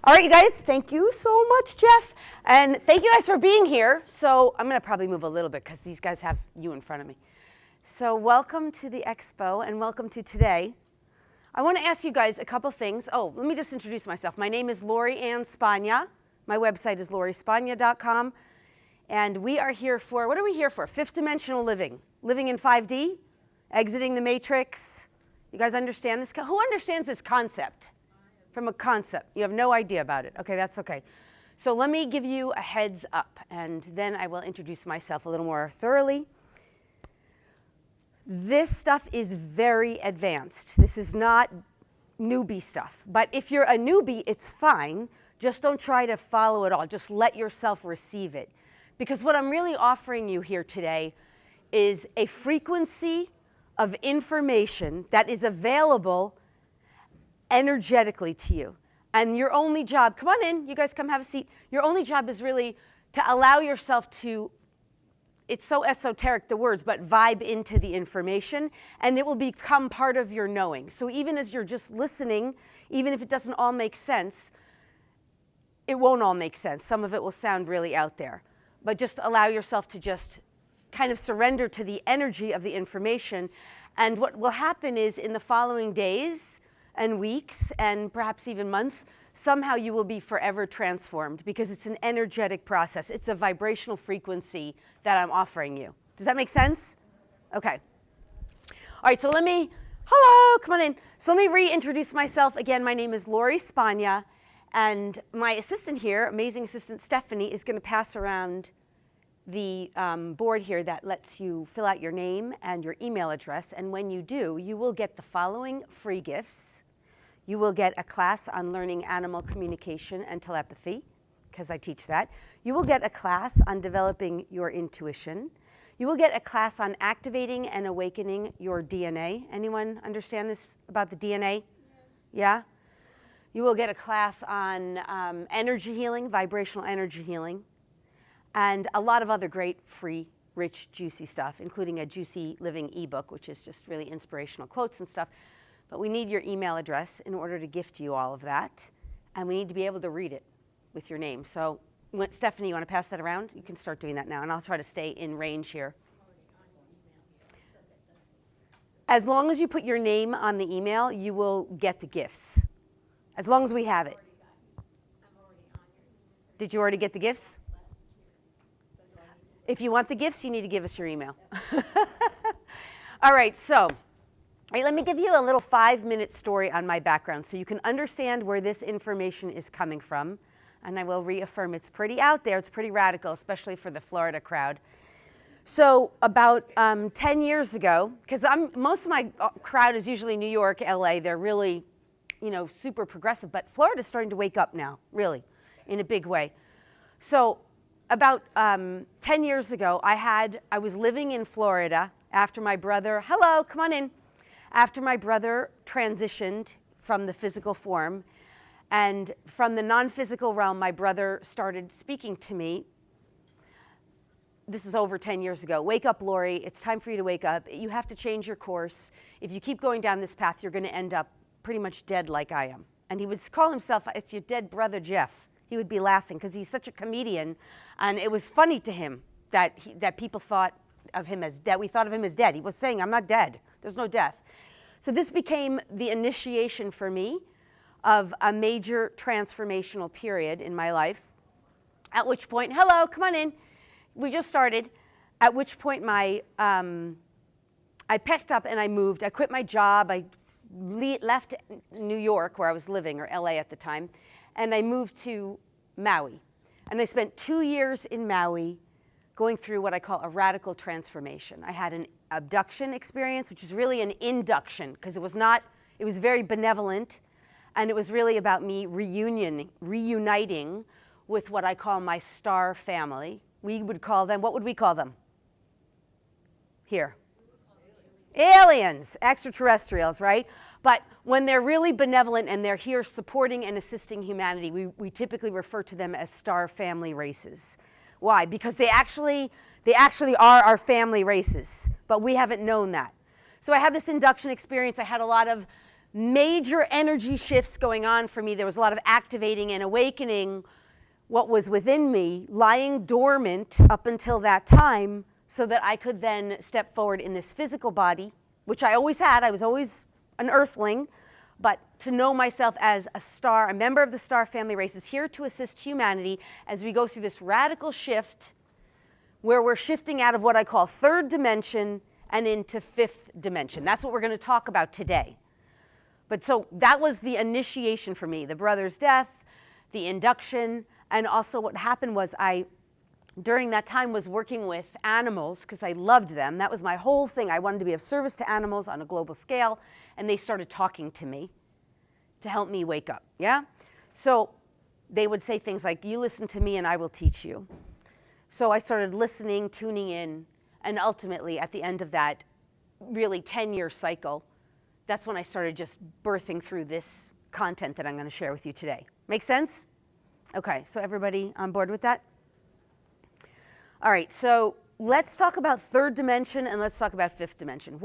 All right, you guys, thank you so much, Jeff. And thank you guys for being here. So I'm going to probably move a little bit because these guys have you in front of me. So welcome to the expo and welcome to today. I want to ask you guys a couple things. Oh, let me just introduce myself. My name is Lori Ann Spagna. My website is lorispagna.com. And we are here for, what are we here for? Fifth dimensional living. Living in 5D, exiting the matrix. You guys understand this? Who understands this concept? From a concept. You have no idea about it. Okay, that's okay. So let me give you a heads up, and then I will introduce myself a little more thoroughly. This stuff is very advanced. This is not newbie stuff. But if you're a newbie, it's fine. Just don't try to follow it all. Just let yourself receive it. Because what I'm really offering you here today is a frequency of information that is available energetically to you. And your only job, come on in, you guys come have a seat. Your only job is really to allow yourself to, it's so esoteric, the words, but vibe into the information, and it will become part of your knowing. So even as you're just listening, even if it doesn't all make sense, it won't all make sense. Some of it will sound really out there. But just allow yourself to just kind of surrender to the energy of the information. And what will happen is in the following days and weeks and perhaps even months, somehow you will be forever transformed because it's an energetic process. It's a vibrational frequency that I'm offering you. Does that make sense? Okay. All right, so hello, come on in. So let me reintroduce myself. Again, my name is Lori Spagna, and my assistant here, amazing assistant Stephanie, is gonna pass around the board here that lets you fill out your name and your email address, and when you do, you will get the following free gifts. You will get a class on learning animal communication and telepathy, because I teach that. You will get a class on developing your intuition. You will get a class on activating and awakening your DNA. Anyone understand this about the DNA? Yeah? You will get a class on energy healing, vibrational energy healing, and a lot of other great free, rich, juicy stuff, including a Juicy Living ebook, which is just really inspirational quotes and stuff. But we need your email address in order to gift you all of that. And we need to be able to read it with your name. So Stephanie, you want to pass that around? You can start doing that now, and I'll try to stay in range here. As long as you put your name on the email, you will get the gifts. As long as we have it. Did you already get the gifts? If you want the gifts, you need to give us your email. All right, so let me give you a little 5-minute story on my background so you can understand where this information is coming from. And I will reaffirm it's pretty out there, it's pretty radical, especially for the Florida crowd. So about 10 years ago, because most of my crowd is usually New York, LA, they're really, super progressive, but Florida's starting to wake up now, really, in a big way. So about 10 years ago, I was living in Florida after my brother, hello, come on in. After my brother transitioned from the physical form, and from the non-physical realm, my brother started speaking to me. This is over 10 years ago. Wake up, Lori. It's time for you to wake up. You have to change your course. If you keep going down this path, you're going to end up pretty much dead like I am. And he would call himself, it's your dead brother, Jeff. He would be laughing because he's such a comedian. And it was funny to him that people thought of him as dead. We thought of him as dead. He was saying, I'm not dead. There's no death. So this became the initiation for me of a major transformational period in my life, at which point, hello, come on in. We just started, at which point I packed up and I moved. I quit my job. I left New York, where I was living, or LA at the time, and I moved to Maui. And I spent 2 years in Maui going through what I call a radical transformation. I had an abduction experience, which is really an induction, because it was very benevolent, and it was really about me reuniting with what I call my star family. We would call them, what would we call them? Here. Aliens, extraterrestrials, right? But when they're really benevolent and they're here supporting and assisting humanity, we typically refer to them as star family races. Why? Because they actually are our family races, but we haven't known that. So I had this induction experience. I had a lot of major energy shifts going on for me. There was a lot of activating and awakening what was within me, lying dormant up until that time, so that I could then step forward in this physical body, which I always had. I was always an earthling, but to know myself as a star, a member of the star family race, is here to assist humanity as we go through this radical shift where we're shifting out of what I call third dimension and into fifth dimension. That's what we're going to talk about today. But so that was the initiation for me, the brother's death, the induction, and also what happened was I, during that time, was working with animals because I loved them. That was my whole thing. I wanted to be of service to animals on a global scale, and they started talking to me to help me wake up, yeah? So they would say things like, you listen to me and I will teach you. So I started listening, tuning in, and ultimately at the end of that really 10-year cycle, that's when I started just birthing through this content that I'm going to share with you today. Make sense? Okay, so everybody on board with that? All right, so let's talk about third dimension and let's talk about fifth dimension.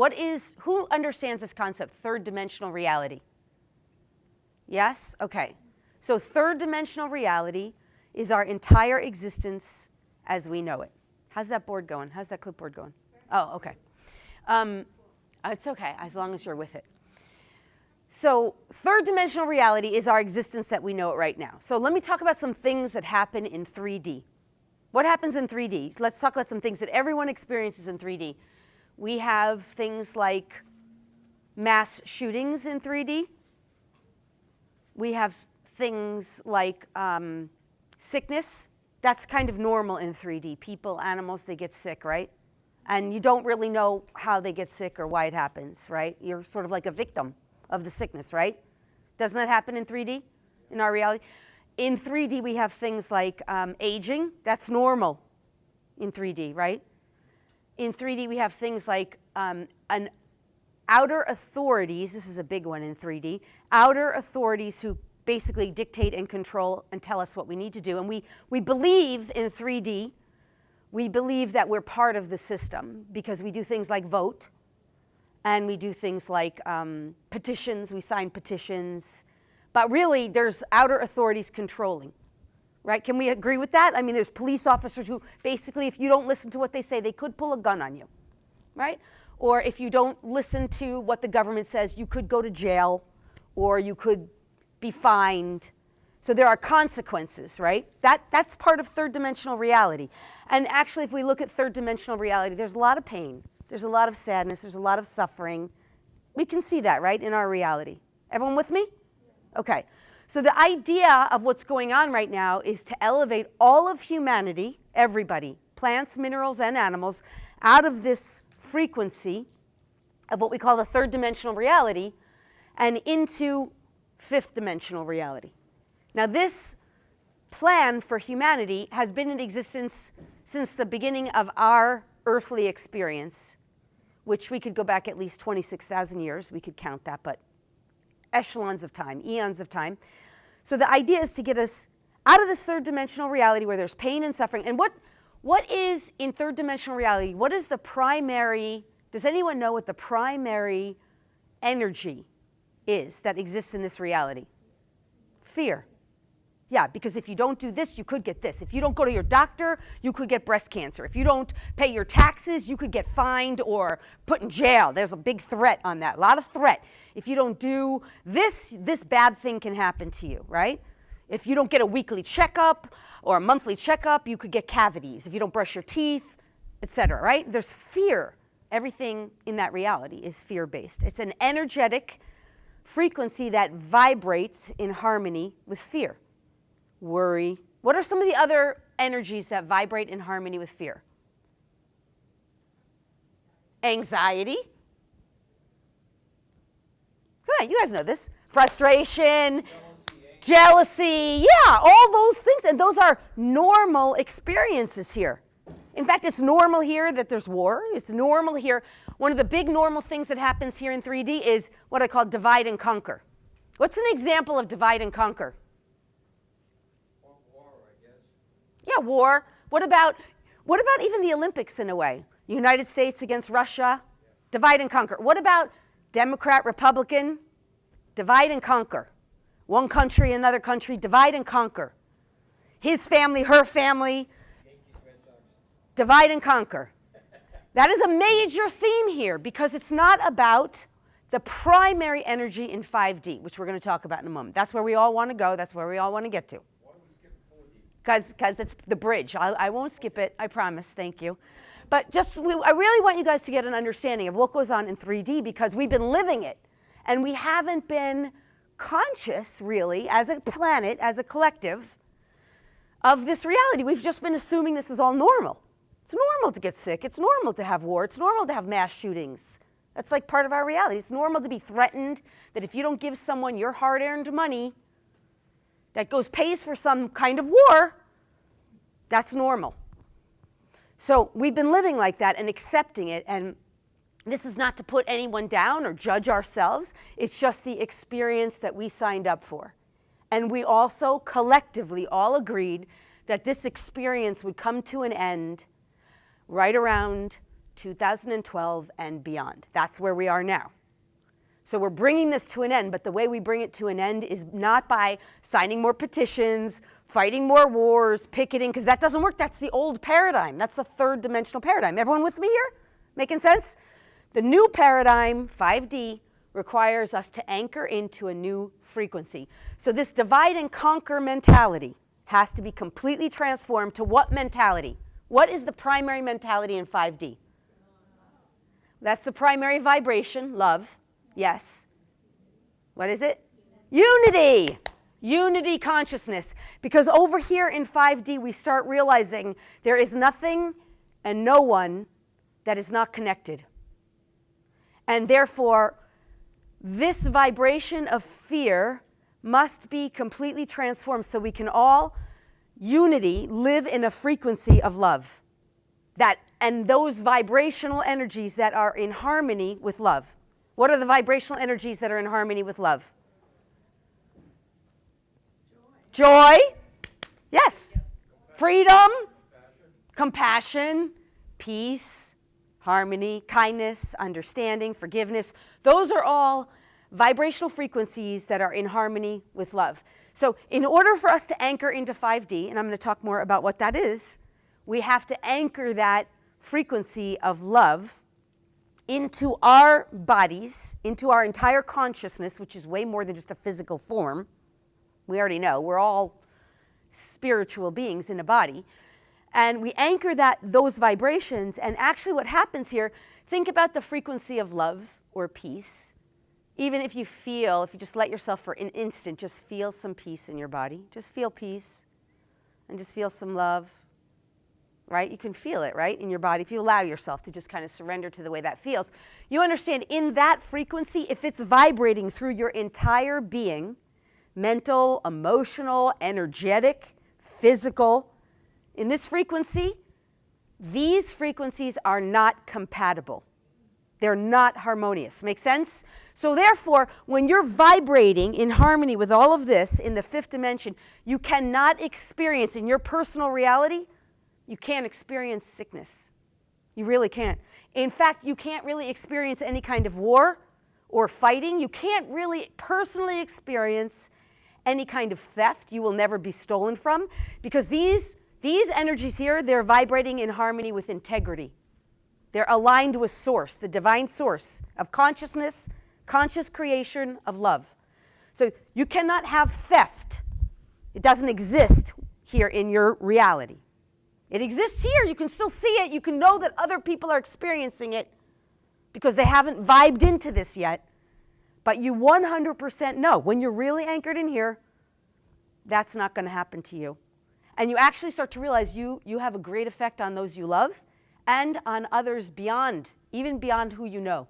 Who understands this concept, third dimensional reality? Yes? Okay. So third dimensional reality is our entire existence as we know it. How's that board going? How's that clipboard going? Oh, okay. It's okay, as long as you're with it. So third dimensional reality is our existence that we know it right now. So let me talk about some things that happen in 3D. What happens in 3D? Let's talk about some things that everyone experiences in 3D. We have things like mass shootings in 3D. We have things like sickness. That's kind of normal in 3D. People, animals, they get sick, right? And you don't really know how they get sick or why it happens, right? You're sort of like a victim of the sickness, right? Doesn't that happen in 3D, in our reality? In 3D, we have things like aging. That's normal in 3D, right? In 3D, we have things like outer authorities. This is a big one in 3D. Outer authorities who basically dictate and control and tell us what we need to do. And we believe in 3D, we believe that we're part of the system because we do things like vote, and we do things like petitions. We sign petitions. But really, there's outer authorities controlling, right? Can we agree with that? I mean, there's police officers who basically, if you don't listen to what they say, they could pull a gun on you, right? Or if you don't listen to what the government says, you could go to jail, or you could be fined. So there are consequences, right? That's part of third dimensional reality. And actually, if we look at third dimensional reality, there's a lot of pain. There's a lot of sadness. There's a lot of suffering. We can see that, right, in our reality. Everyone with me? Okay. So the idea of what's going on right now is to elevate all of humanity, everybody, plants, minerals, and animals, out of this frequency of what we call the third dimensional reality and into fifth dimensional reality. Now, this plan for humanity has been in existence since the beginning of our earthly experience, which we could go back at least 26,000 years. We could count that, but echelons of time, eons of time. So the idea is to get us out of this third dimensional reality where there's pain and suffering. And what is in third dimensional reality? What is the primary, does anyone know what the primary energy is that exists in this reality? Fear. Yeah, because if you don't do this, you could get this. If you don't go to your doctor, you could get breast cancer. If you don't pay your taxes, you could get fined or put in jail. There's a big threat on that, a lot of threat. If you don't do this, this bad thing can happen to you, right? If you don't get a weekly checkup or a monthly checkup, you could get cavities. If you don't brush your teeth, etc., right? There's fear. Everything in that reality is fear-based. It's an energetic frequency that vibrates in harmony with fear. Worry. What are some of the other energies that vibrate in harmony with fear? Anxiety. Come on, you guys know this. Frustration, jealousy, yeah, all those things. And those are normal experiences here. In fact, it's normal here that there's war. It's normal here. One of the big normal things that happens here in 3D is what I call divide and conquer. What's an example of divide and conquer? Yeah, war. What about even the Olympics in a way? United States against Russia, divide and conquer. What about Democrat, Republican, Divide and conquer. One country, another country, divide and conquer. His family, her family, divide and conquer. That is a major theme here because it's not about the primary energy in 5D, which we're going to talk about in a moment. That's where we all want to go. That's where we all want to get to. Why don't we skip 4D? Because it's the bridge. I won't skip it. I promise. Thank you. But I really want you guys to get an understanding of what goes on in 3D because we've been living it. And we haven't been conscious, really, as a planet, as a collective, of this reality. We've just been assuming this is all normal. It's normal to get sick. It's normal to have war. It's normal to have mass shootings. That's like part of our reality. It's normal to be threatened that if you don't give someone your hard-earned money that pays for some kind of war, that's normal. So we've been living like that and accepting it, and this is not to put anyone down or judge ourselves. It's just the experience that we signed up for. And we also collectively all agreed that this experience would come to an end right around 2012 and beyond. That's where we are now. So we're bringing this to an end, but the way we bring it to an end is not by signing more petitions, fighting more wars, picketing, because that doesn't work. That's the old paradigm. That's the third dimensional paradigm. Everyone with me here? Making sense? The new paradigm, 5D, requires us to anchor into a new frequency. So this divide and conquer mentality has to be completely transformed to what mentality? What is the primary mentality in 5D? That's the primary vibration, love. Yes. What is it? Unity. Unity consciousness. Because over here in 5D, we start realizing there is nothing and no one that is not connected. And therefore, this vibration of fear must be completely transformed so we can all, unity, live in a frequency of love. And those vibrational energies that are in harmony with love. What are the vibrational energies that are in harmony with love? Joy. Yes. Freedom. Compassion. Peace. Harmony. Kindness. Understanding. Forgiveness. Those are all vibrational frequencies that are in harmony with love. So in order for us to anchor into 5D, and I'm going to talk more about what that is, we have to anchor that frequency of love into our bodies, into our entire consciousness, which is way more than just a physical form. We already know we're all spiritual beings in a body. And we anchor those vibrations, and actually what happens here, think about the frequency of love or peace. Even if you just let yourself for an instant, just feel some peace in your body. Just feel peace and just feel some love. Right? You can feel it, right, in your body. If you allow yourself to just kind of surrender to the way that feels, you understand in that frequency, if it's vibrating through your entire being, mental, emotional, energetic, physical, in this frequency, these frequencies are not compatible. They're not harmonious. Make sense? So therefore, when you're vibrating in harmony with all of this in the fifth dimension, you cannot experience in your personal reality, you can't experience sickness. You really can't. In fact, you can't really experience any kind of war or fighting. You can't really personally experience any kind of theft. You will never be stolen from because these energies here, they're vibrating in harmony with integrity. They're aligned with source, the divine source of consciousness, conscious creation of love. So you cannot have theft. It doesn't exist here in your reality. It exists here. You can still see it. You can know that other people are experiencing it because they haven't vibed into this yet. But you 100% know when you're really anchored in here, that's not going to happen to you. And you actually start to realize you have a great effect on those you love and on others beyond, even beyond who you know.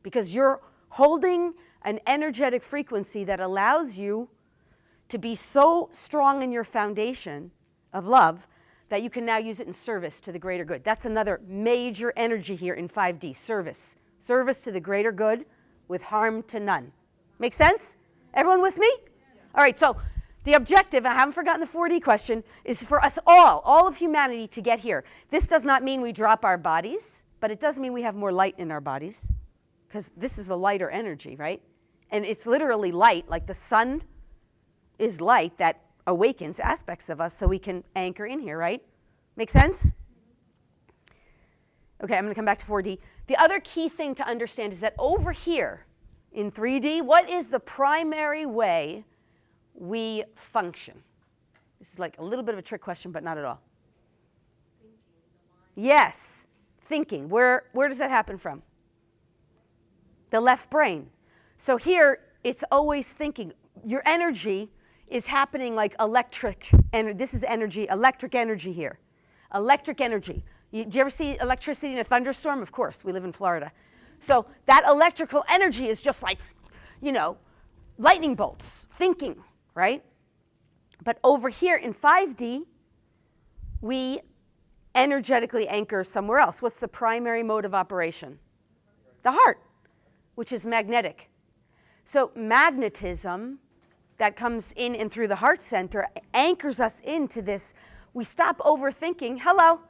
Because you're holding an energetic frequency that allows you to be so strong in your foundation of love that you can now use it in service to the greater good. That's another major energy here in 5D, service. Service to the greater good with harm to none. Make sense? Everyone with me? All right, so the objective, I haven't forgotten the 4D question, is for us all of humanity to get here. This does not mean we drop our bodies, but it does mean we have more light in our bodies because this is the lighter energy, right? And it's literally light, like the sun is light that awakens aspects of us so we can anchor in here, right? Make sense? Okay, I'm going to come back to 4D. The other key thing to understand is that over here in 3D, what is the primary way we function? This is like a little bit of a trick question, but not at all. Yes, thinking. Where does that happen from? The left brain. So here, it's always thinking. Your energy is happening like electric, and this is energy, electric energy here. Electric energy. Do you ever see electricity in a thunderstorm? Of course, we live in Florida. So that electrical energy is just like, lightning bolts, thinking, right? But over here in 5D, we energetically anchor somewhere else. What's the primary mode of operation? The heart, which is magnetic. So magnetism that comes in and through the heart center anchors us into this. We stop overthinking. Hello.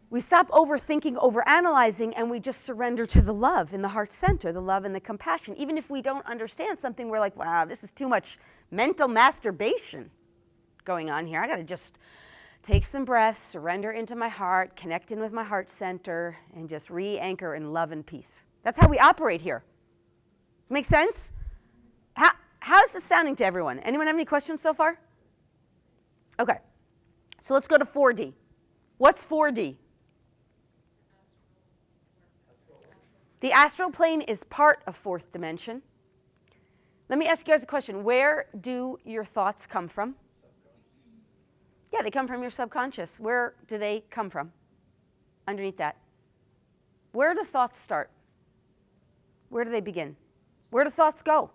We stop overthinking, overanalyzing, and we just surrender to the love in the heart center, the love and the compassion. Even if we don't understand something, we're like, wow, this is too much mental masturbation going on here. I got to just take some breaths, surrender into my heart, connect in with my heart center, and just re-anchor in love and peace. That's how we operate here. Make sense? How's this sounding to everyone? Anyone have any questions so far? Okay. So let's go to 4D. What's 4D? The astral plane is part of fourth dimension. Let me ask you guys a question. Where do your thoughts come from? Yeah, they come from your subconscious. Where do they come from? Underneath that. Where do thoughts start? Where do they begin? Where do thoughts go?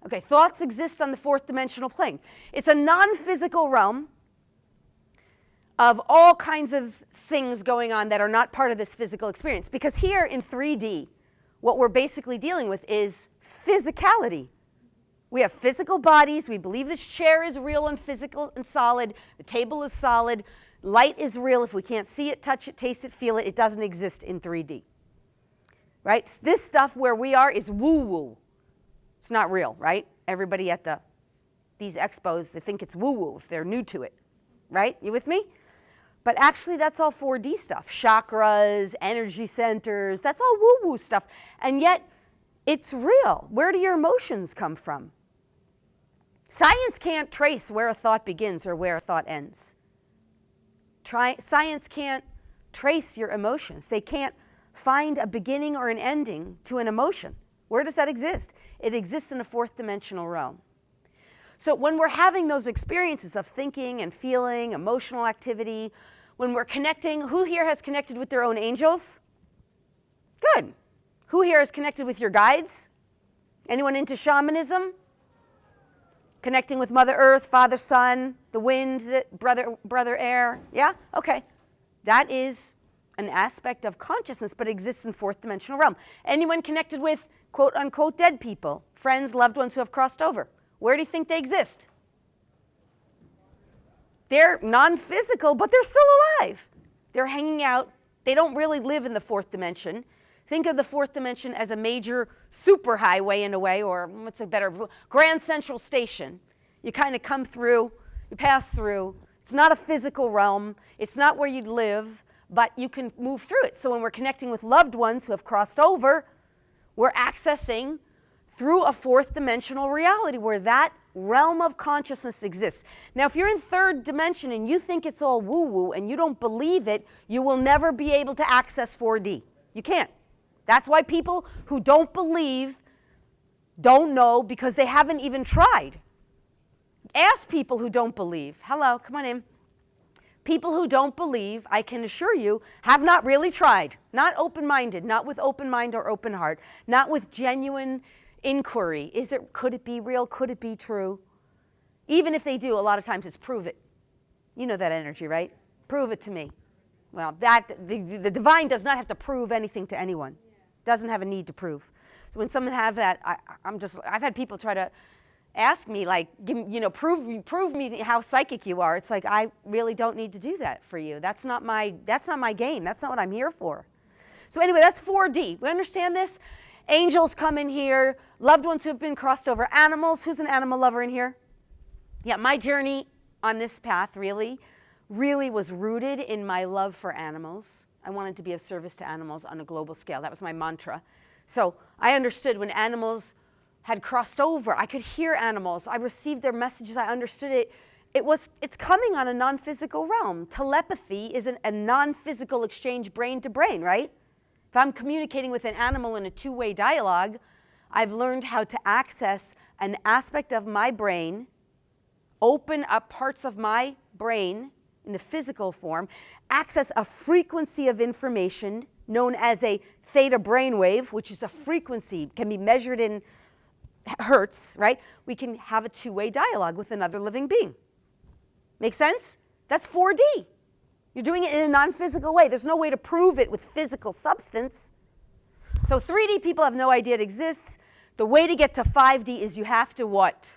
Okay, thoughts exist on the fourth dimensional plane. It's a non-physical realm of all kinds of things going on that are not part of this physical experience. Because here in 3D, what we're basically dealing with is physicality. We have physical bodies. We believe this chair is real and physical and solid. The table is solid. Light is real. If we can't see it, touch it, taste it, feel it, it doesn't exist in 3D. Right? This stuff where we are is woo-woo. It's not real, right? Everybody at these expos, they think it's woo-woo if they're new to it. Right? You with me? But actually, that's all 4D stuff. Chakras, energy centers, that's all woo-woo stuff. And yet, it's real. Where do your emotions come from? Science can't trace where a thought begins or where a thought ends. Science can't trace your emotions. They can't find a beginning or an ending to an emotion. Where does that exist? It exists in a fourth dimensional realm. So when we're having those experiences of thinking and feeling, emotional activity, when we're connecting, who here has connected with their own angels? Good. Who here is connected with your guides? Anyone into shamanism? Connecting with Mother Earth, Father Sun, the wind, brother air? Yeah? Okay. That is an aspect of consciousness, but exists in fourth dimensional realm. Anyone connected with quote unquote dead people, friends, loved ones who have crossed over? Where do you think they exist? They're non-physical, but they're still alive. They're hanging out. They don't really live in the fourth dimension. Think of the fourth dimension as a major superhighway in a way, or what's a better, Grand Central Station. You kind of come through, you pass through. It's not a physical realm. It's not where you'd live, but you can move through it. So when we're connecting with loved ones who have crossed over, we're accessing through a fourth dimensional reality where that realm of consciousness exists. Now, if you're in third dimension and you think it's all woo-woo and you don't believe it, you will never be able to access 4D. You can't. That's why people who don't believe don't know, because they haven't even tried. Ask people who don't believe. Hello, come on in. People who don't believe, I can assure you, have not really tried. Not open-minded, not with open mind or open heart, not with genuine inquiry. Could it be real? Could it be true? Even if they do, a lot of times it's prove it. You know that energy, right? Prove it to me. Well, the divine does not have to prove anything to anyone. Doesn't have a need to prove. So when someone have that, I've had people try to ask me, like, prove me how psychic you are. It's like, I really don't need to do that for you. That's not my game. That's not what I'm here for. So anyway, that's 4D. We understand this? Angels come in here, loved ones who have been crossed over, animals. Who's an animal lover in here? Yeah, my journey on this path really was rooted in my love for animals. I wanted to be of service to animals on a global scale. That was my mantra. So I understood when animals had crossed over. I could hear animals. I received their messages. I understood it. It's coming on a non-physical realm. Telepathy is a non-physical exchange brain to brain, right? If I'm communicating with an animal in a two-way dialogue, I've learned how to access an aspect of my brain, open up parts of my brain in the physical form, access a frequency of information known as a theta brainwave, which is a frequency, can be measured in hertz, right? We can have a two-way dialogue with another living being. Make sense? That's 4D. You're doing it in a non-physical way. There's no way to prove it with physical substance. So 3D people have no idea it exists. The way to get to 5D is you have to what?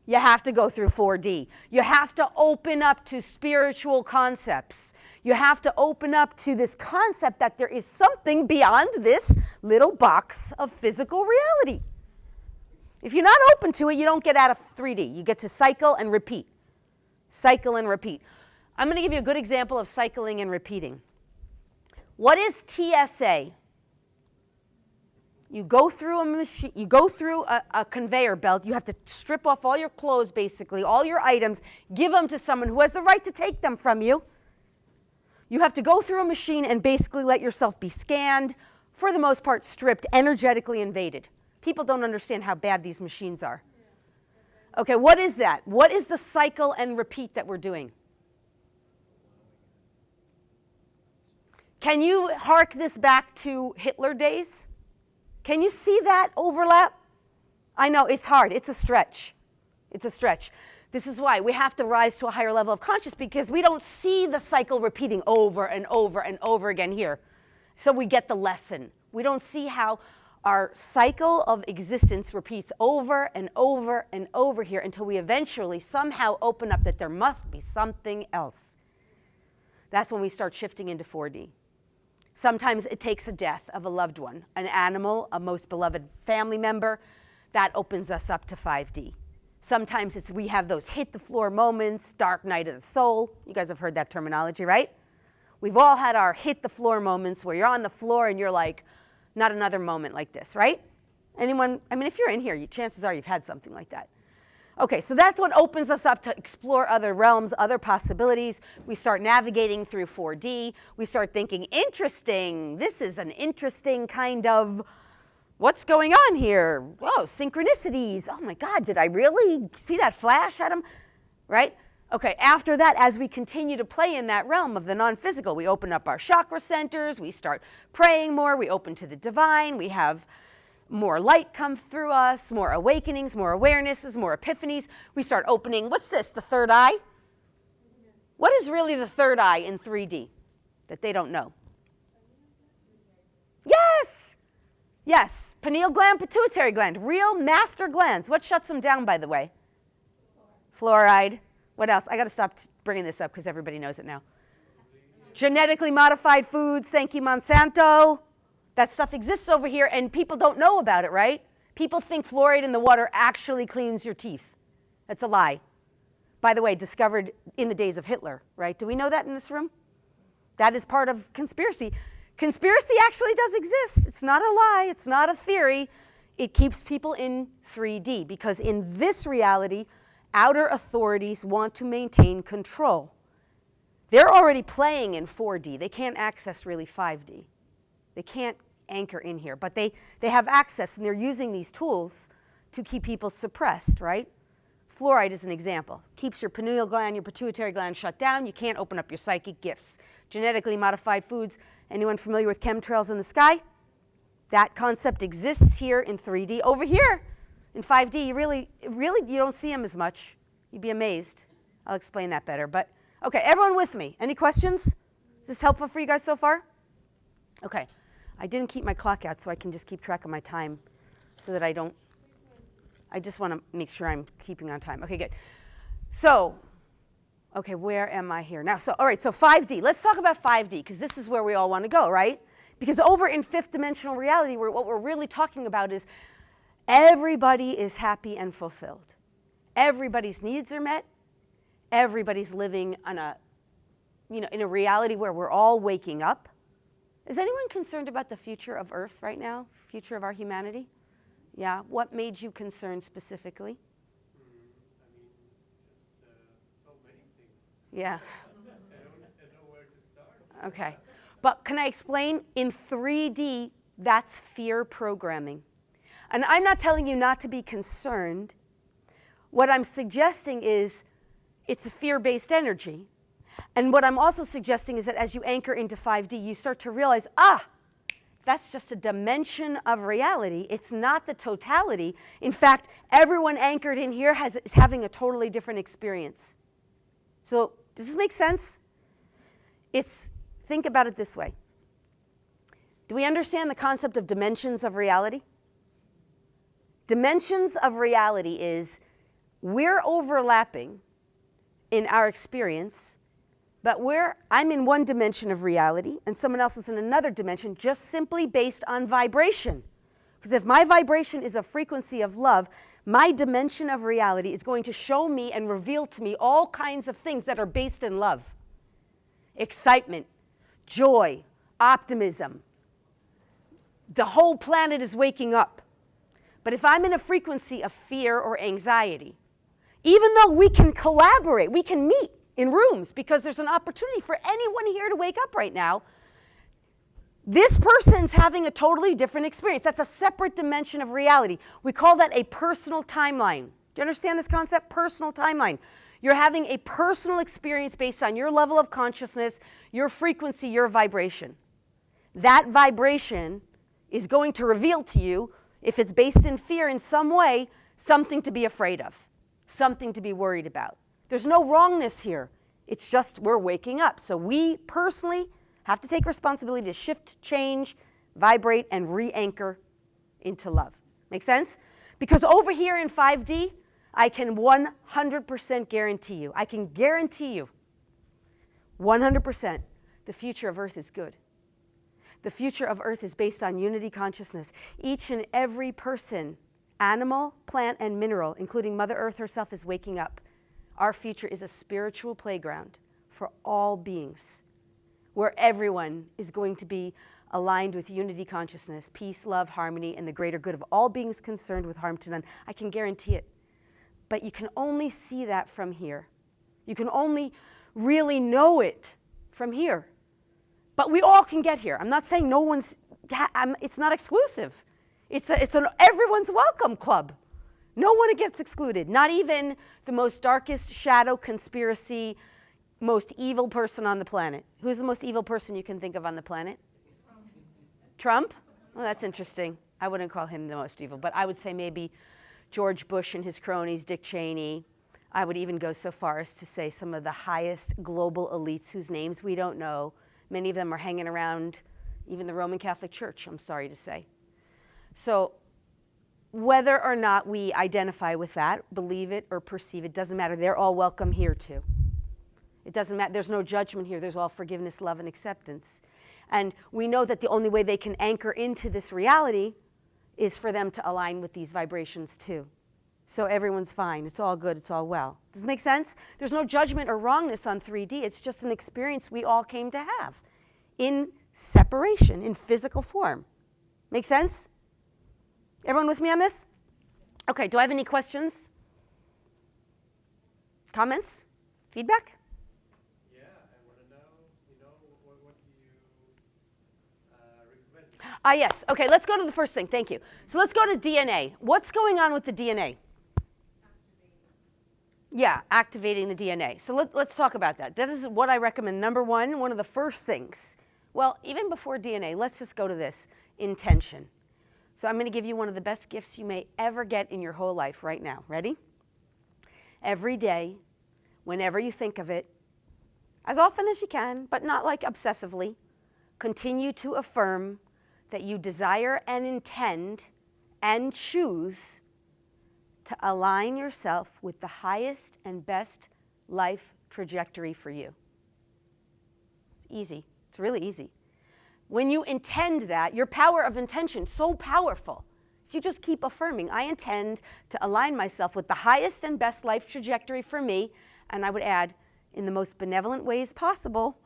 You have to go through 4D. You have to open up to spiritual concepts. You have to open up to this concept that there is something beyond this little box of physical reality. If you're not open to it, you don't get out of 3D. You get to cycle and repeat. Cycle and repeat. I'm going to give you a good example of cycling and repeating. What is TSA? You go through a machine, you go through a conveyor belt. You have to strip off all your clothes, basically, all your items, give them to someone who has the right to take them from you. You have to go through a machine and basically let yourself be scanned, for the most part stripped, energetically invaded. People don't understand how bad these machines are. Okay, what is that? What is the cycle and repeat that we're doing? Can you hark this back to Hitler days? Can you see that overlap? I know, it's hard. It's a stretch. It's a stretch. This is why we have to rise to a higher level of consciousness, because we don't see the cycle repeating over and over and over again here. So we get the lesson. We don't see how our cycle of existence repeats over and over and over here until we eventually somehow open up that there must be something else. That's when we start shifting into 4D. Sometimes it takes a death of a loved one, an animal, a most beloved family member. That opens us up to 5D. Sometimes we have those hit the floor moments, dark night of the soul. You guys have heard that terminology, right? We've all had our hit the floor moments where you're on the floor and you're like, not another moment like this, right? Anyone? I mean, if you're in here, chances are you've had something like that. Okay, so that's what opens us up to explore other realms, other possibilities. We start navigating through 4D. We start thinking, interesting, this is an interesting kind of, what's going on here? Whoa, synchronicities. Oh my God, did I really see that flash at him? Right? Okay, after that, as we continue to play in that realm of the non-physical, we open up our chakra centers, we start praying more, we open to the divine, we have more light come through us, more awakenings, more awarenesses, more epiphanies. We start opening, what's this, the third eye? What is really the third eye in 3D that they don't know? Yes! Yes, pineal gland, pituitary gland, real master glands. What shuts them down, by the way? Fluoride. What else? I got to stop bringing this up because everybody knows it now. Genetically modified foods, thank you, Monsanto. That stuff exists over here, and people don't know about it, right? People think fluoride in the water actually cleans your teeth. That's a lie. By the way, discovered in the days of Hitler, right? Do we know that in this room? That is part of conspiracy. Conspiracy actually does exist. It's not a lie. It's not a theory. It keeps people in 3D, because in this reality, outer authorities want to maintain control. They're already playing in 4D. They can't access really 5D. They can't anchor in here, but they have access, and they're using these tools to keep people suppressed, right? Fluoride is an example. Keeps your pineal gland, your pituitary gland shut down. You can't open up your psychic gifts. Genetically modified foods. Anyone familiar with chemtrails in the sky? That concept exists here in 3D. Over here in 5D, you really you don't see them as much. You'd be amazed. I'll explain that better. But okay, everyone with me? Any questions? Is this helpful for you guys so far? Okay. I didn't keep my clock out, so I can just keep track of my time so that I just want to make sure I'm keeping on time. Okay, good. So, okay, where am I here now? So, all right, so 5D. Let's talk about 5D, because this is where we all want to go, right? Because over in fifth dimensional reality, what we're really talking about is everybody is happy and fulfilled. Everybody's needs are met. Everybody's living on in a reality where we're all waking up. Is anyone concerned about the future of Earth right now? Future of our humanity? Yeah. What made you concerned specifically? So many things. Yeah. I don't know where to start. Okay. But can I explain? In 3D, that's fear programming. And I'm not telling you not to be concerned. What I'm suggesting is it's a fear-based energy. And what I'm also suggesting is that as you anchor into 5D, you start to realize, that's just a dimension of reality. It's not the totality. In fact, everyone anchored in here is having a totally different experience. So does this make sense? Think about it this way. Do we understand the concept of dimensions of reality? Dimensions of reality is we're overlapping in our experience, but I'm in one dimension of reality and someone else is in another dimension just simply based on vibration. Because if my vibration is a frequency of love, my dimension of reality is going to show me and reveal to me all kinds of things that are based in love. Excitement, joy, optimism. The whole planet is waking up. But if I'm in a frequency of fear or anxiety, even though we can collaborate, we can meet in rooms because there's an opportunity for anyone here to wake up right now, this person's having a totally different experience. That's a separate dimension of reality. We call that a personal timeline. Do you understand this concept? Personal timeline. You're having a personal experience based on your level of consciousness, your frequency, your vibration. That vibration is going to reveal to you, if it's based in fear in some way, something to be afraid of, something to be worried about. There's no wrongness here. It's just we're waking up. So we personally have to take responsibility to shift, change, vibrate, and re-anchor into love. Make sense? Because over here in 5D, I can 100% guarantee you, I can guarantee you 100% the future of Earth is good. The future of Earth is based on unity consciousness. Each and every person, animal, plant, and mineral, including Mother Earth herself, is waking up. Our future is a spiritual playground for all beings, where everyone is going to be aligned with unity consciousness, peace, love, harmony, and the greater good of all beings concerned with harm to none. I can guarantee it. But you can only see that from here. You can only really know it from here. But we all can get here. I'm not saying no one's, it's not exclusive. It's an everyone's welcome club. No one gets excluded, not even the most darkest shadow conspiracy, most evil person on the planet. Who's the most evil person you can think of on the planet? Trump? Well, that's interesting. I wouldn't call him the most evil, but I would say maybe George Bush and his cronies, Dick Cheney. I would even go so far as to say some of the highest global elites whose names we don't know. Many of them are hanging around even the Roman Catholic Church, I'm sorry to say. So whether or not we identify with that, believe it or perceive it, doesn't matter. They're all welcome here too. It doesn't matter. There's no judgment here. There's all forgiveness, love, and acceptance. And we know that the only way they can anchor into this reality is for them to align with these vibrations too. So everyone's fine. It's all good. It's all well. Does it make sense? There's no judgment or wrongness on 3D. It's just an experience we all came to have in separation, in physical form. Make sense? Everyone with me on this? Okay, do I have any questions? Comments? Feedback? Yeah, I want to know, what do you recommend? Yes. Okay, let's go to the first thing. Thank you. So let's go to DNA. What's going on with the DNA? Yeah, activating the DNA. So let's talk about that. That is what I recommend. Number one of the first things. Well, even before DNA, let's just go to this, intention. So I'm going to give you one of the best gifts you may ever get in your whole life right now. Ready? Every day, whenever you think of it, as often as you can, but not like obsessively, continue to affirm that you desire and intend and choose to align yourself with the highest and best life trajectory for you. Easy. It's really easy. when you intend that, your power of intention, so powerful. If you just keep affirming, I intend to align myself with the highest and best life trajectory for me, and I would add, in the most benevolent ways possible,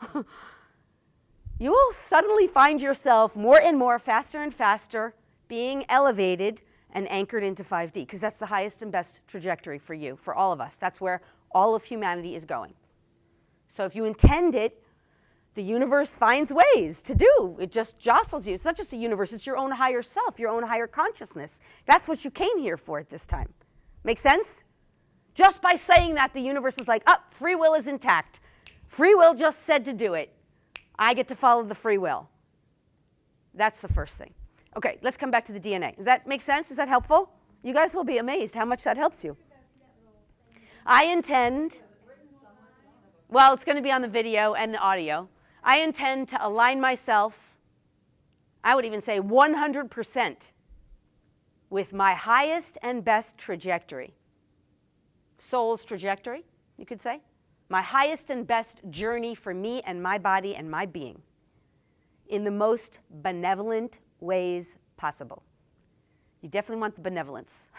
you will suddenly find yourself more and more, faster and faster, being elevated and anchored into 5D, because that's the highest and best trajectory for you, for all of us. That's where all of humanity is going. So if you intend it, the universe finds ways to do. It just jostles you. It's not just the universe, it's your own higher self, your own higher consciousness. That's what you came here for at this time. Make sense? Just by saying that, the universe is like, oh, free will is intact. Free will just said to do it. I get to follow the free will. That's the first thing. Okay, let's come back to the DNA. Does that make sense? Is that helpful? You guys will be amazed how much that helps you. I intend, well, it's going to be on the video and the audio. I intend to align myself, I would even say 100%, with my highest and best trajectory. Soul's trajectory, you could say. My highest and best journey for me and my body and my being in the most benevolent ways possible. You definitely want the benevolence.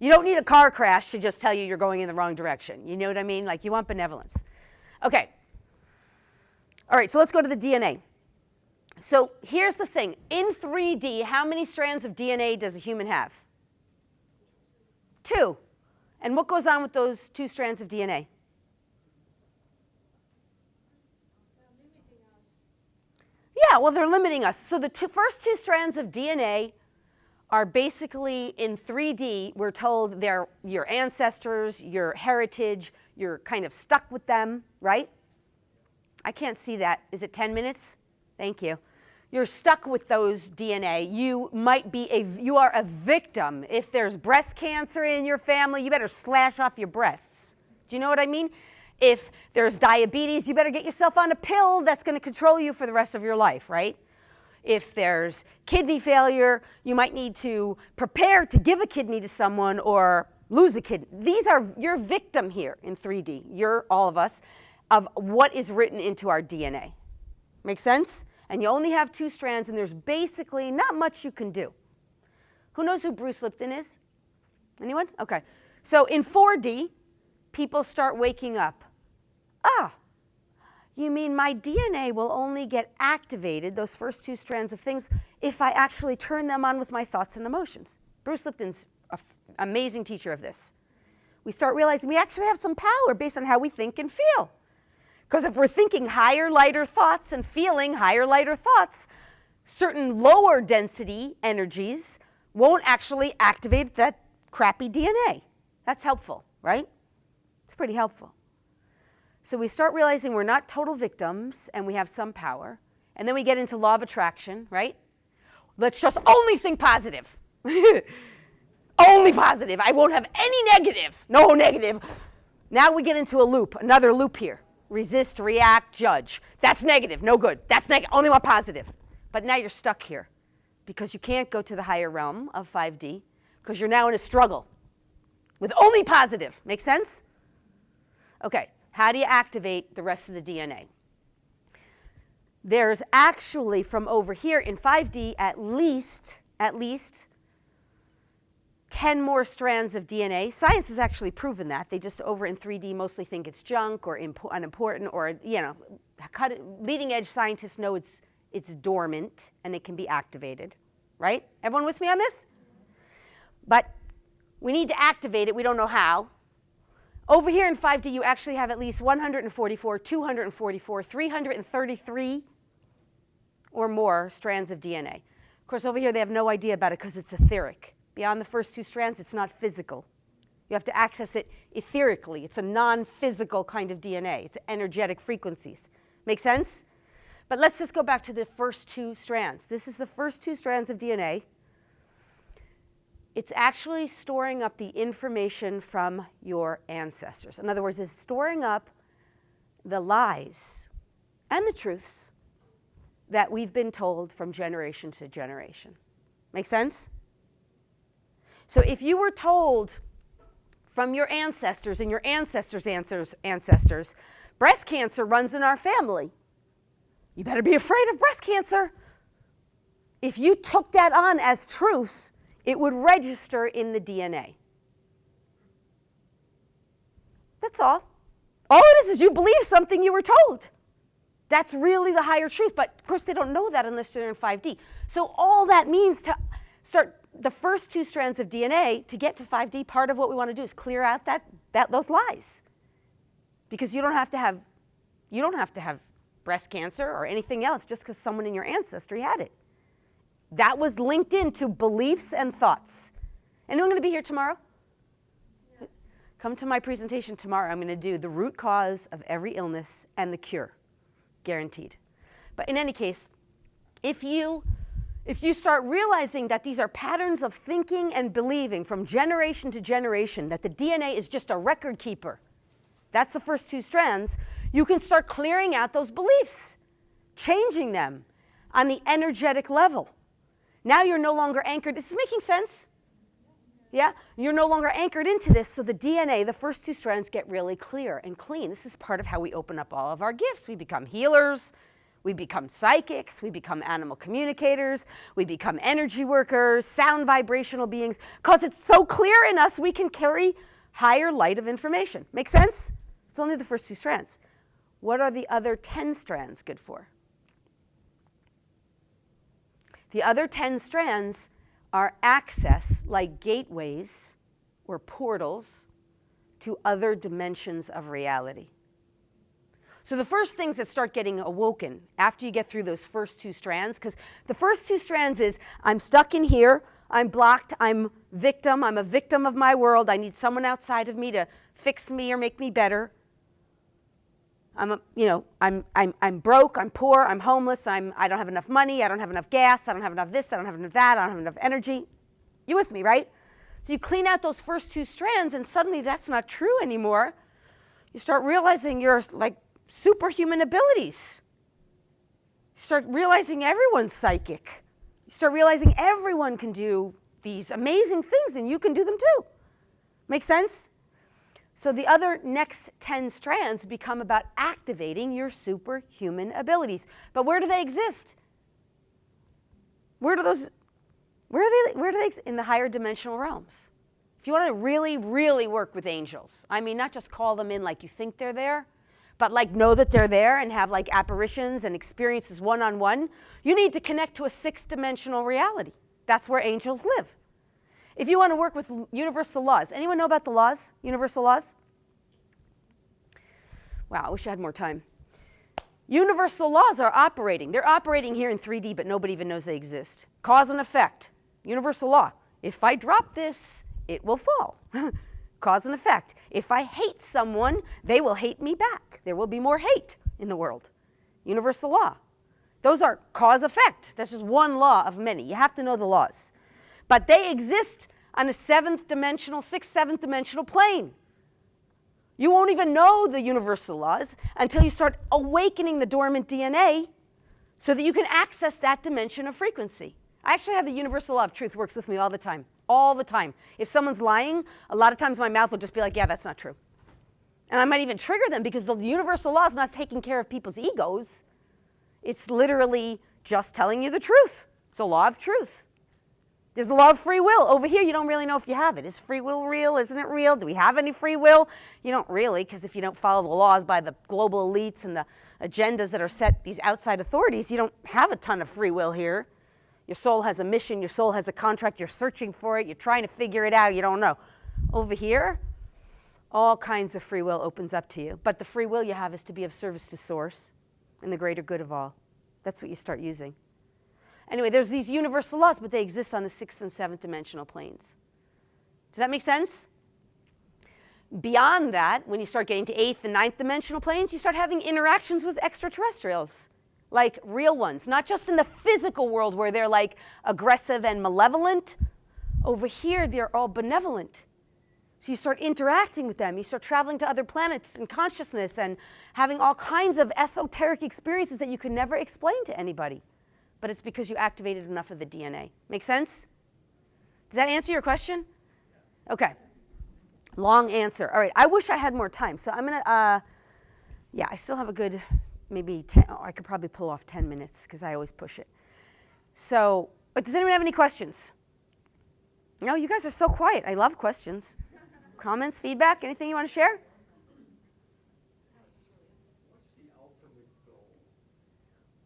You don't need a car crash to just tell you you're going in the wrong direction. You know what I mean? Like, you want benevolence. Okay. All right, so let's go to the DNA. So here's the thing. In 3D, how many strands of DNA does a human have? 2. And what goes on with those 2 strands of DNA? Yeah, well, they're limiting us. So the first 2 strands of DNA are basically in 3D. We're told they're your ancestors, your heritage. You're kind of stuck with them, right? I can't see that. Is it 10 minutes? Thank you. You're stuck with those DNA. You are a victim. If there's breast cancer in your family, you better slash off your breasts. Do you know what I mean? If there's diabetes, you better get yourself on a pill that's going to control you for the rest of your life, right? If there's kidney failure, you might need to prepare to give a kidney to someone or lose a kidney. You're victim here in 3D. You're all of us, of what is written into our DNA. Make sense? And you only have 2 strands, and there's basically not much you can do. Who knows who Bruce Lipton is? Anyone? Okay. So in 4D, people start waking up. Ah, you mean my DNA will only get activated, those first 2 strands of things, if I actually turn them on with my thoughts and emotions. Bruce Lipton's an amazing teacher of this. We start realizing we actually have some power based on how we think and feel. Because if we're thinking higher, lighter thoughts and feeling higher, lighter thoughts, certain lower density energies won't actually activate that crappy DNA. That's helpful, right? It's pretty helpful. So we start realizing we're not total victims and we have some power. And then we get into law of attraction, right? Let's just only think positive. Only positive. I won't have any negative. No negative. Now we get into a loop, another loop here. Resist, react, judge. That's negative, no good. That's negative, only want positive. But now you're stuck here because you can't go to the higher realm of 5D because you're now in a struggle with only positive. Make sense? Okay, how do you activate the rest of the DNA? There's actually, from over here in 5D, at least 10 more strands of DNA. Science has actually proven that. They just over in 3D mostly think it's junk or unimportant or, leading edge scientists know it's dormant and it can be activated, right? Everyone with me on this? But we need to activate it. We don't know how. Over here in 5D, you actually have at least 144, 244, 333 or more strands of DNA. Of course, over here, they have no idea about it because it's etheric. Beyond the first 2 strands, it's not physical. You have to access it etherically. It's a non-physical kind of DNA. It's energetic frequencies. Make sense? But let's just go back to the first 2 strands. This is the first 2 strands of DNA. It's actually storing up the information from your ancestors. In other words, it's storing up the lies and the truths that we've been told from generation to generation. Make sense? So if you were told from your ancestors and your ancestors' ancestors, breast cancer runs in our family, You better be afraid of breast cancer. If you took that on as truth, it would register in the DNA. That's all. All it is you believe something you were told. That's really the higher truth. But of course, they don't know that unless they're in 5D. So all that means to start the first 2 strands of DNA to get to 5D, part of what we want to do is clear out those lies. Because you don't have to have breast cancer or anything else just because someone in your ancestry had it. That was linked into beliefs and thoughts. Anyone going to be here tomorrow? Yeah. Come to my presentation tomorrow. I'm going to do the root cause of every illness and the cure. Guaranteed. But in any case, if you start realizing that these are patterns of thinking and believing from generation to generation, that the DNA is just a record keeper, that's the first 2 strands, you can start clearing out those beliefs, changing them on the energetic level. Now you're no longer anchored. Is this making sense? Yeah? You're no longer anchored into this, so the DNA, the first 2 strands, get really clear and clean. This is part of how we open up all of our gifts. We become healers, we become psychics, we become animal communicators, we become energy workers, sound vibrational beings, because it's so clear in us we can carry higher light of information. Make sense? It's only the first 2 strands. What are the other 10 strands good for? The other 10 strands are access, like gateways or portals, to other dimensions of reality. So the first things that start getting awoken after you get through those first 2 strands, because the first 2 strands is, I'm stuck in here, I'm blocked, I'm a victim of my world, I need someone outside of me to fix me or make me better. I'm broke, I'm poor, I'm homeless, I don't have enough money, I don't have enough gas, I don't have enough this, I don't have enough that, I don't have enough energy. You with me, right? So you clean out those first 2 strands and suddenly that's not true anymore. You start realizing you're like superhuman abilities. You start realizing everyone's psychic. You start realizing everyone can do these amazing things and you can do them too. Make sense? So the other next 10 strands become about activating your superhuman abilities. But where do they exist? Where do they exist? In the higher dimensional realms. If you want to really, really work with angels, I mean, not just call them in like you think they're there, but like know that they're there and have like apparitions and experiences one-on-one, you need to connect to a 6th dimensional reality. That's where angels live. If you want to work with universal laws, anyone know about the laws, universal laws? Wow, I wish I had more time. Universal laws are operating. They're operating here in 3D, but nobody even knows they exist. Cause and effect, universal law. If I drop this, it will fall. Cause and effect. If I hate someone, they will hate me back. There will be more hate in the world. Universal law. Those are cause effect. That's just one law of many. You have to know the laws. But they exist on a 6th, 7th dimensional plane. You won't even know the universal laws until you start awakening the dormant DNA so that you can access that dimension of frequency. I actually have the universal law of truth works with me all the time. All the time. If someone's lying, a lot of times my mouth will just be like, yeah, that's not true. And I might even trigger them because the universal law is not taking care of people's egos. It's literally just telling you the truth. It's a law of truth. There's the law of free will. Over here, you don't really know if you have it. Is free will real? Isn't it real? Do we have any free will? You don't really, because if you don't follow the laws by the global elites and the agendas that are set, these outside authorities, you don't have a ton of free will here. Your soul has a mission. Your soul has a contract. You're searching for it. You're trying to figure it out. You don't know. Over here, all kinds of free will opens up to you. But the free will you have is to be of service to Source and the greater good of all. That's what you start using. Anyway, there's these universal laws, but they exist on the 6th and 7th dimensional planes. Does that make sense? Beyond that, when you start getting to 8th and 9th dimensional planes, you start having interactions with extraterrestrials, like real ones, not just in the physical world where they're like aggressive and malevolent. Over here, they're all benevolent. So you start interacting with them. You start traveling to other planets in consciousness and having all kinds of esoteric experiences that you can never explain to anybody. But it's because you activated enough of the DNA. Make sense? Does that answer your question? Okay. Long answer. All right, I wish I had more time. So I'm going to, I still have a good maybe 10, I could probably pull off 10 minutes because I always push it. So, but does anyone have any questions? No, you guys are so quiet. I love questions. Comments, feedback, anything you want to share?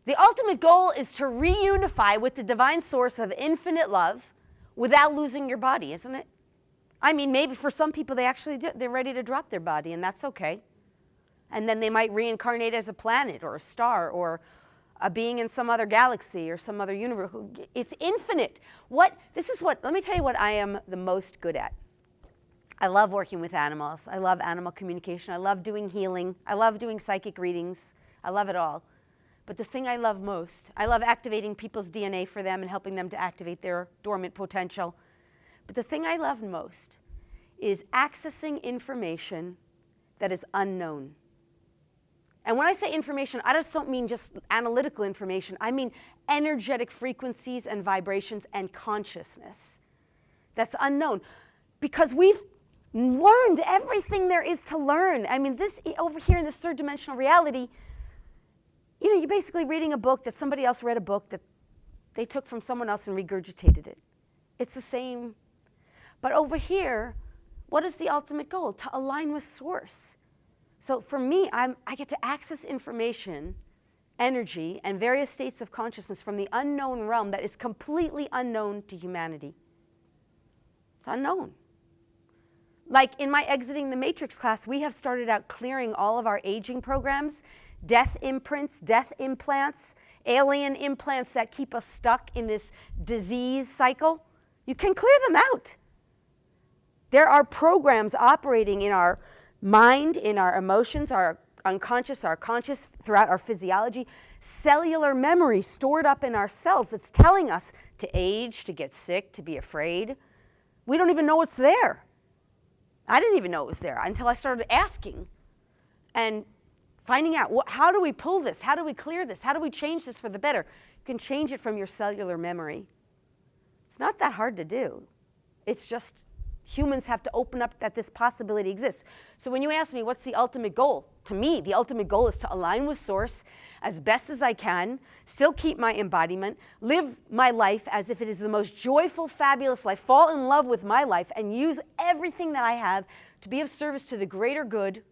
The ultimate goal is to reunify with the divine source of infinite love without losing your body, isn't it? I mean, maybe for some people they actually do. They're ready to drop their body, and that's okay. And then they might reincarnate as a planet or a star or a being in some other galaxy or some other universe. It's infinite. Let me tell you what I am the most good at. I love working with animals. I love animal communication. I love doing healing. I love doing psychic readings. I love it all. But the thing I love most, I love activating people's DNA for them and helping them to activate their dormant potential. But the thing I love most is accessing information that is unknown. And when I say information, I just don't mean just analytical information. I mean energetic frequencies and vibrations and consciousness that's unknown. Because we've learned everything there is to learn. I mean, this over here in this third dimensional reality, you're basically reading a book that somebody else read a book that they took from someone else and regurgitated it. It's the same. But over here, what is the ultimate goal? To align with source. So for me, I get to access information, energy, and various states of consciousness from the unknown realm that is completely unknown to humanity. It's unknown. Like in my Exiting the Matrix class, we have started out clearing all of our aging programs, death imprints, death implants, alien implants that keep us stuck in this disease cycle. You can clear them out. There are programs operating in our mind, in our emotions, our unconscious, our conscious, throughout our physiology, cellular memory stored up in our cells that's telling us to age, to get sick, to be afraid. We don't even know it's there. I didn't even know it was there until I started asking and finding out, how do we pull this? How do we clear this? How do we change this for the better? You can change it from your cellular memory. It's not that hard to do. It's just humans have to open up that this possibility exists. So when you ask me what's the ultimate goal, to me, the ultimate goal is to align with source as best as I can, still keep my embodiment, live my life as if it is the most joyful, fabulous life, fall in love with my life, and use everything that I have to be of service to the greater good,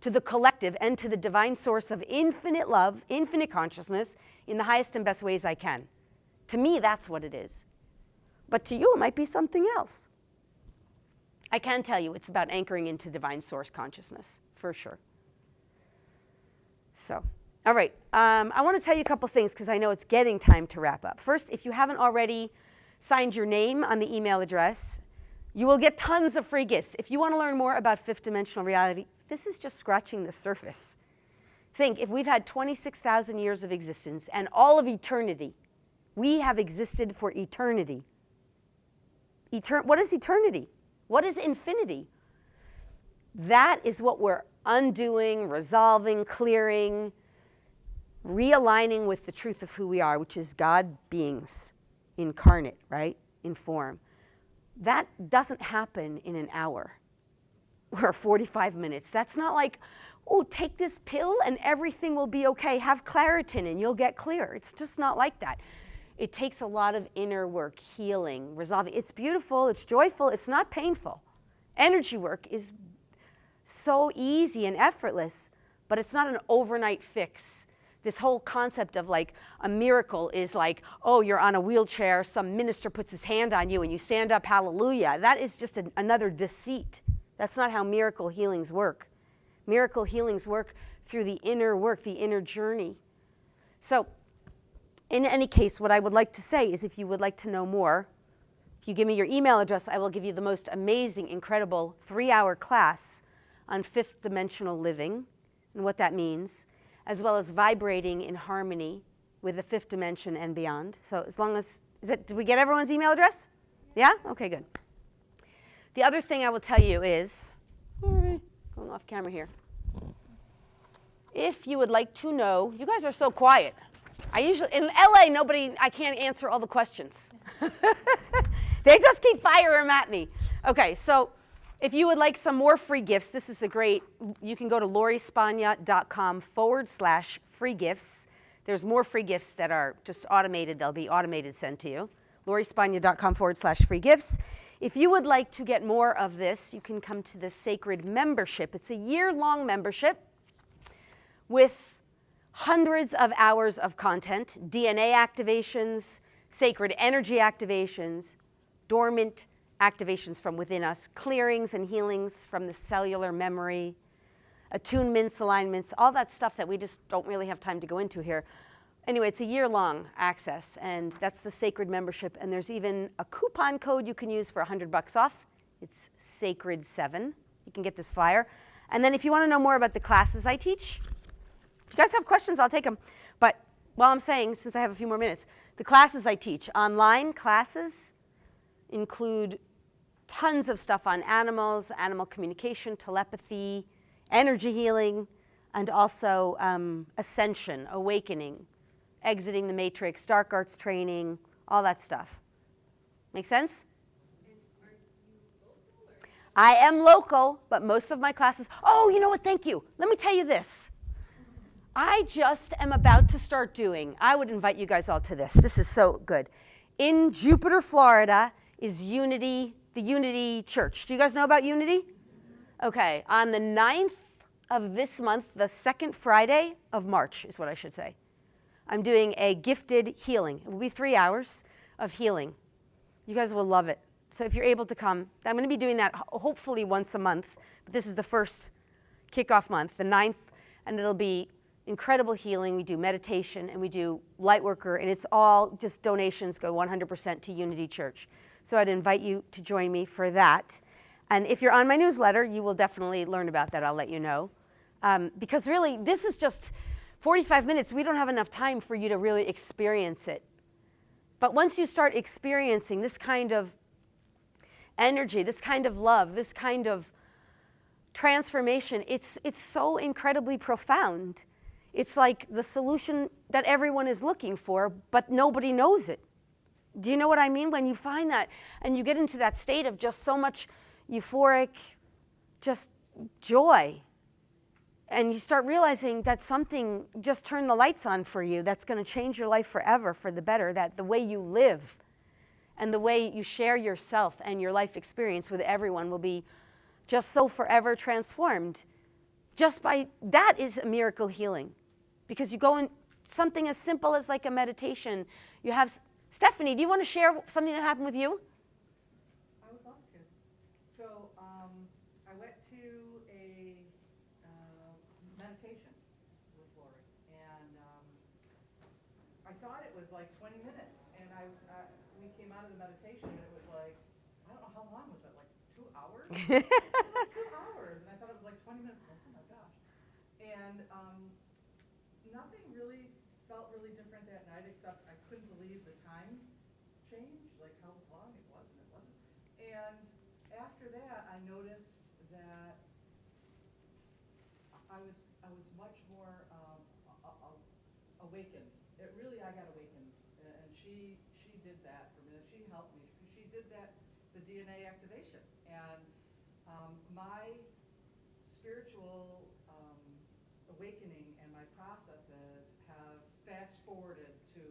to the collective, and to the divine source of infinite love, infinite consciousness, in the highest and best ways I can. To me, that's what it is. But to you, it might be something else. I can tell you it's about anchoring into divine source consciousness, for sure. So, all right. I want to tell you a couple things because I know it's getting time to wrap up. First, if you haven't already signed your name on the email address, you will get tons of free gifts. If you want to learn more about fifth dimensional reality, this is just scratching the surface. Think, if we've had 26,000 years of existence and all of eternity, we have existed for eternity. What is eternity? What is infinity? That is what we're undoing, resolving, clearing, realigning with the truth of who we are, which is God beings incarnate, right, in form. That doesn't happen in an hour or 45 minutes. That's not like, oh, take this pill and everything will be okay. Have Claritin and you'll get clear. It's just not like that. It takes a lot of inner work, healing, resolving. It's beautiful, it's joyful, it's not painful. Energy work is so easy and effortless, but it's not an overnight fix. This whole concept of like a miracle is like, oh, you're on a wheelchair, some minister puts his hand on you and you stand up, hallelujah. That is just another deceit. That's not how miracle healings work. Miracle healings work through the inner work, the inner journey. So, in any case, what I would like to say is if you would like to know more, if you give me your email address, I will give you the most amazing, incredible 3-hour class on fifth dimensional living and what that means, as well as vibrating in harmony with the fifth dimension and beyond. So as long as, did we get everyone's email address? Yeah? Okay, good. The other thing I will tell you is, going off camera here. If you would like to know, you guys are so quiet. In LA, I can't answer all the questions. They just keep firing them at me. Okay, so If you would like some more free gifts, this is a great, you can go to lorispagna.com/free gifts. There's more free gifts that are just automated. They'll be automated sent to you. lorispagna.com/free gifts. If you would like to get more of this, you can come to the Sacred Membership. It's a year-long membership with hundreds of hours of content, DNA activations, sacred energy activations, dormant activations from within us, clearings and healings from the cellular memory, attunements, alignments, all that stuff that we just don't really have time to go into here. Anyway, it's a year-long access, and that's the Sacred Membership, and there's even a coupon code you can use for $100 off. It's Sacred7. You can get this flyer. And then if you want to know more about the classes I teach, if you guys have questions, I'll take them. But while I'm saying, since I have a few more minutes, the classes I teach, online classes, include tons of stuff on animals, animal communication, telepathy, energy healing, and also ascension, awakening, exiting the matrix, dark arts training, all that stuff. Make sense? And are you local or? I am local, but most of my classes, oh, you know what, thank you. Let me tell you this. I just am about to start doing, I would invite you guys all to this. This is so good. In Jupiter, Florida, is Unity, the Unity Church. Do you guys know about Unity? Okay, on the 9th of this month, the second Friday of March is what I should say, I'm doing a gifted healing. It will be 3 hours of healing. You guys will love it. So if you're able to come, I'm going to be doing that hopefully once a month, but this is the first kickoff month, the 9th, and it'll be incredible healing. We do meditation and we do light worker, and it's all just donations go 100% to Unity Church. So I'd invite you to join me for that. And if you're on my newsletter, you will definitely learn about that. I'll let you know. Because really, this is just 45 minutes. We don't have enough time for you to really experience it. But once you start experiencing this kind of energy, this kind of love, this kind of transformation, it's so incredibly profound. It's like the solution that everyone is looking for, but nobody knows it. Do you know what I mean? When you find that and you get into that state of just so much euphoric, just joy, and you start realizing that something just turned the lights on for you that's going to change your life forever for the better, that the way you live and the way you share yourself and your life experience with everyone will be just so forever transformed. Just by that is a miracle healing. Because you go in something as simple as like a meditation. You have, Stephanie, do you want to share something that happened with you? I would love to. So I went to a meditation with Lori, and I thought it was like 20 minutes, and we came out of the meditation, and it was like, I don't know, how long was it, like 2 hours? It was like 2 hours, and I thought it was like 20 minutes. Oh my gosh. And nothing really felt really different that night, except I couldn't believe the time change, like how long it was and it wasn't. And after that, I noticed that I was much more awakened. I got awakened, and she did that for me. She helped me. She did that, the DNA activation, and my spiritual awakening and my processes have fast forwarded to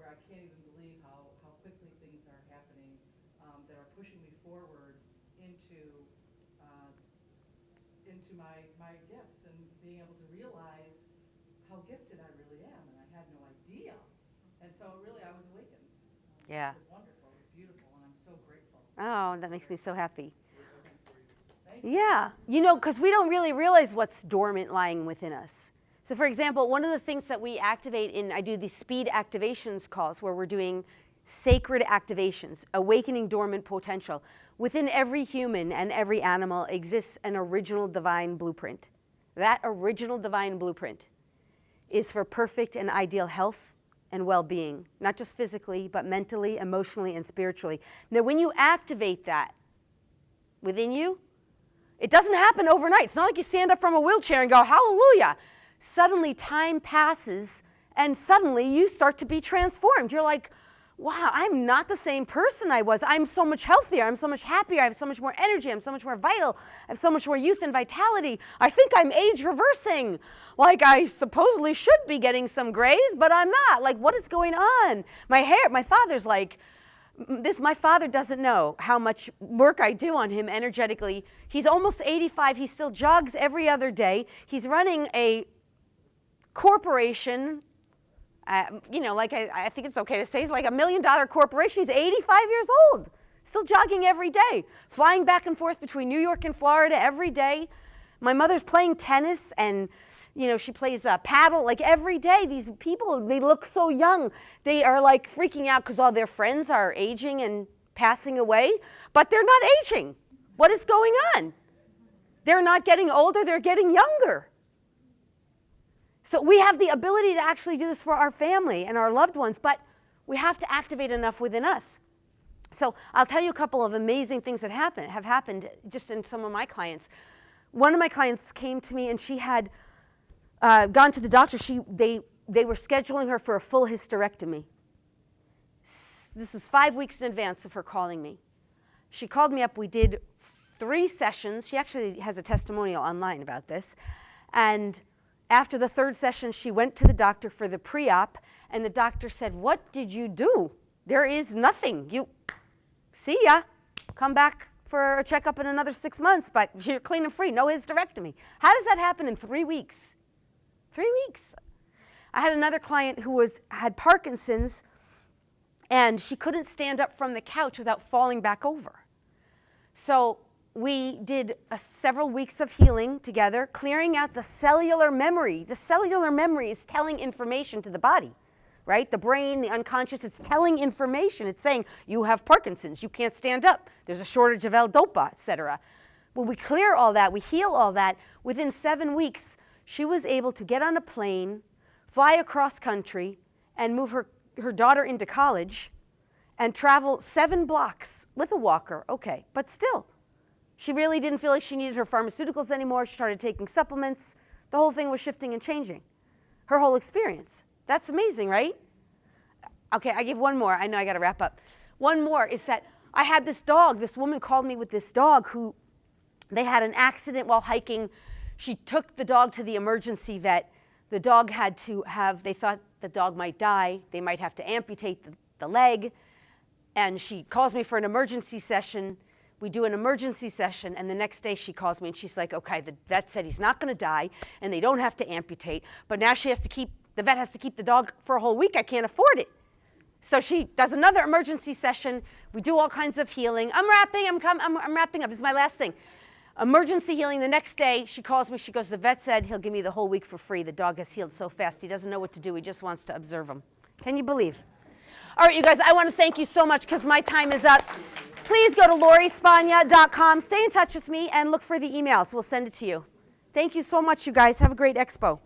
where I can't even believe how quickly things are happening that are pushing me forward into my gifts and being able to realize how gifted I really am, and I had no idea. And so really I was awakened. Yeah. It was wonderful. It was beautiful, and I'm so grateful. Oh, that makes me so happy. Thank you. Yeah, you know, because we don't really realize what's dormant lying within us. So for example, one of the things that we activate I do these speed activations calls where we're doing sacred activations, awakening dormant potential. Within every human and every animal exists an original divine blueprint. That original divine blueprint is for perfect and ideal health and well-being, not just physically, but mentally, emotionally, and spiritually. Now, when you activate that within you, it doesn't happen overnight. It's not like you stand up from a wheelchair and go, hallelujah. Suddenly time passes and suddenly you start to be transformed. You're like, wow, I'm not the same person I was. I'm so much healthier. I'm so much happier. I have so much more energy. I'm so much more vital. I have so much more youth and vitality. I think I'm age reversing. Like I supposedly should be getting some grays, but I'm not. Like, what is going on? My father's like, my father doesn't know how much work I do on him energetically. He's almost 85. He still jogs every other day. He's running a corporation. Like I think it's okay to say, he's like $1 million corporation. He's 85 years old, still jogging every day, flying back and forth between New York and Florida every day. My mother's playing tennis, and she plays paddle like every day. These people, they look so young. They are like freaking out because all their friends are aging and passing away, but they're not aging. What is going on? They're not getting older, they're getting younger. So we have the ability to actually do this for our family and our loved ones, but we have to activate enough within us. So I'll tell you a couple of amazing things that have happened just in some of my clients. One of my clients came to me and she had gone to the doctor. They were scheduling her for a full hysterectomy. This is 5 weeks in advance of her calling me. She called me up. We did 3 sessions. She actually has a testimonial online about this. And after the 3rd session, she went to the doctor for the pre-op, and the doctor said, "What did you do? There is nothing. You see ya. Come back for a checkup in another 6 months, but you're clean and free. No hysterectomy." How does that happen in 3 weeks? 3 weeks. I had another client who had Parkinson's, and she couldn't stand up from the couch without falling back over. So we did several weeks of healing together, clearing out the cellular memory. The cellular memory is telling information to the body, right? The brain, the unconscious, it's telling information. It's saying, you have Parkinson's, you can't stand up, there's a shortage of L-DOPA, etc. When we clear all that, we heal all that, within 7 weeks, she was able to get on a plane, fly across country, and move her daughter into college, and travel 7 blocks with a walker, okay, but still. She really didn't feel like she needed her pharmaceuticals anymore. She started taking supplements. The whole thing was shifting and changing. Her whole experience. That's amazing, right? Okay, I give one more. I know I got to wrap up. One more is that I had this dog. This woman called me with this dog who, they had an accident while hiking. She took the dog to the emergency vet. The dog had to they thought the dog might die. They might have to amputate the leg. And she calls me for an emergency session. We do an emergency session, and the next day she calls me and she's like, okay, the vet said he's not gonna die and they don't have to amputate, but now the vet has to keep the dog for a whole week. I can't afford it. So she does another emergency session. We do all kinds of healing. I'm wrapping up. This is my last thing. Emergency healing. The next day she calls me, she goes, the vet said he'll give me the whole week for free. The dog has healed so fast, he doesn't know what to do. He just wants to observe him. Can you believe? All right, you guys, I want to thank you so much because my time is up. Please go to LoriSpagna.com. Stay in touch with me and look for the emails. We'll send it to you. Thank you so much, you guys. Have a great expo.